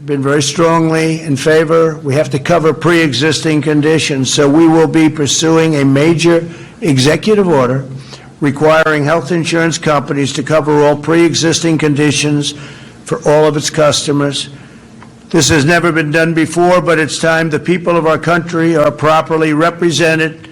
Been very strongly in favor. We have to cover pre-existing conditions, so we will be pursuing a major executive order requiring health insurance companies to cover all pre-existing conditions for all of its customers. This has never been done before, but it's time the people of our country are properly represented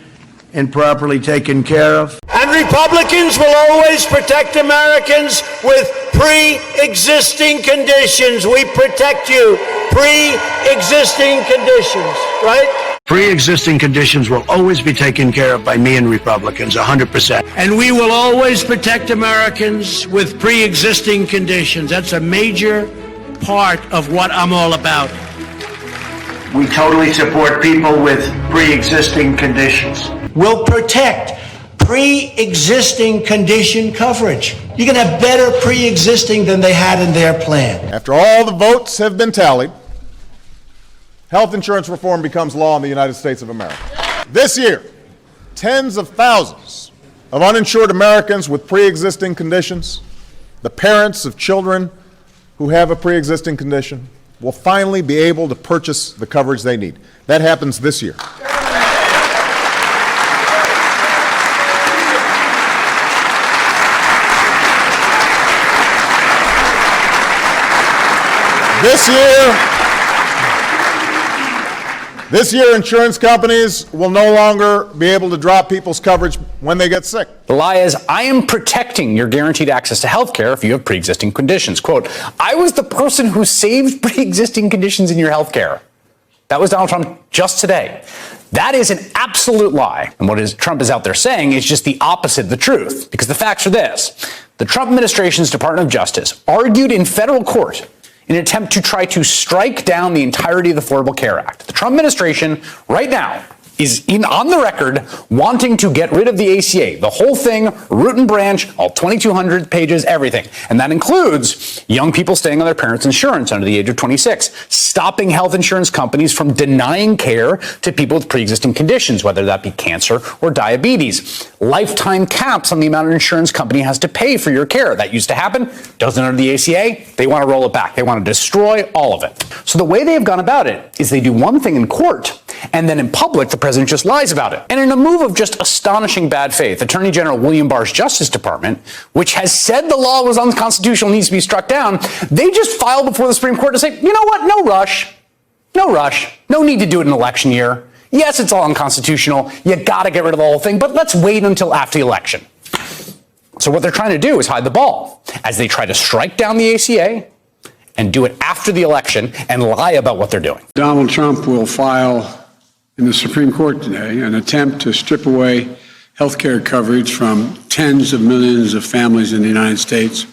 and properly taken care of. And Republicans will always protect Americans with pre-existing conditions. We protect you. Pre-existing conditions, right? Pre-existing conditions will always be taken care of by me and Republicans, 100%. And we will always protect Americans with pre-existing conditions. That's a major part of what I'm all about. We totally support people with pre-existing conditions. We'll protect pre-existing condition coverage. You can have better pre-existing than they had in their plan. After all the votes have been tallied, health insurance reform becomes law in the United States of America. This year, tens of thousands of uninsured Americans with pre-existing conditions, the parents of children who have a pre-existing condition, will finally be able to purchase the coverage they need. That happens this year. This year, insurance companies will no longer be able to drop people's coverage when they get sick. The lie is, I am protecting your guaranteed access to health care if you have pre-existing conditions. Quote, I was the person who saved pre-existing conditions in your health care. That was Donald Trump just today. That is an absolute lie. And what Trump is out there saying is just the opposite of the truth. Because the facts are this. The Trump administration's Department of Justice argued in federal court in an attempt to try to strike down the entirety of the Affordable Care Act. The Trump administration right now is on the record wanting to get rid of the ACA, the whole thing, root and branch, all 2,200 pages, everything. And that includes young people staying on their parents' insurance under the age of 26, stopping health insurance companies from denying care to people with pre-existing conditions, whether that be cancer or diabetes, lifetime caps on the amount an insurance company has to pay for your care. That used to happen, doesn't under the ACA. They want to roll it back. They want to destroy all of it. So the way they've gone about it is they do one thing in court, and then in public, the president just lies about it. And in a move of just astonishing bad faith, Attorney General William Barr's Justice Department, which has said the law was unconstitutional, needs to be struck down, they just filed before the Supreme Court to say, you know what, no rush, no need to do it in an election year. Yes, it's all unconstitutional, you gotta get rid of the whole thing, but let's wait until after the election. So what they're trying to do is hide the ball as they try to strike down the ACA and do it after the election and lie about what they're doing. Donald Trump will file in the Supreme Court today an attempt to strip away health care coverage from tens of millions of families in the United States,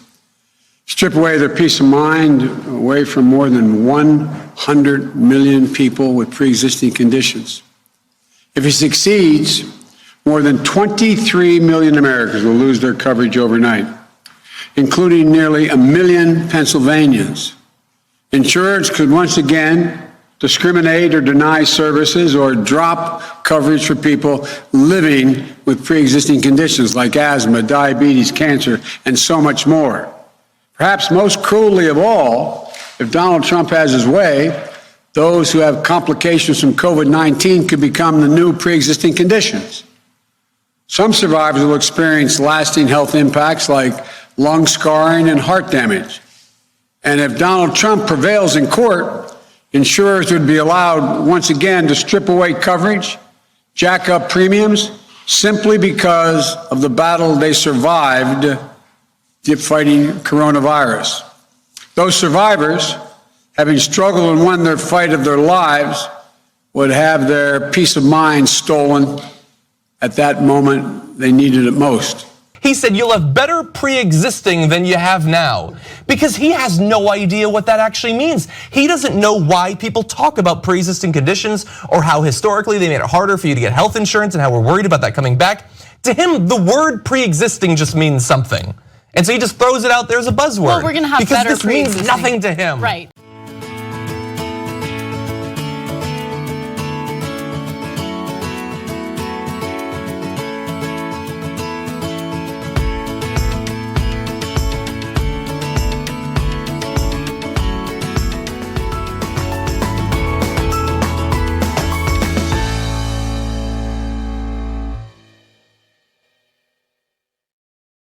strip away their peace of mind away from more than 100 million people with pre-existing conditions. If he succeeds, more than 23 million Americans will lose their coverage overnight, including nearly 1 million Pennsylvanians. Insurers could once again discriminate or deny services or drop coverage for people living with pre-existing conditions like asthma, diabetes, cancer, and so much more. Perhaps most cruelly of all, if Donald Trump has his way, those who have complications from COVID-19 could become the new pre-existing conditions. Some survivors will experience lasting health impacts like lung scarring and heart damage. And if Donald Trump prevails in court, insurers would be allowed once again to strip away coverage, jack up premiums, simply because of the battle they survived fighting coronavirus. Those survivors, having struggled and won their fight of their lives, would have their peace of mind stolen at that moment they needed it most. He said you'll have better pre-existing than you have now, because he has no idea what that actually means. He doesn't know why people talk about pre-existing conditions or how historically they made it harder for you to get health insurance and how we're worried about that coming back. To him, the word pre-existing just means something. And so he just throws it out there as a buzzword. Well, we're going to have because better this means nothing to him. Right.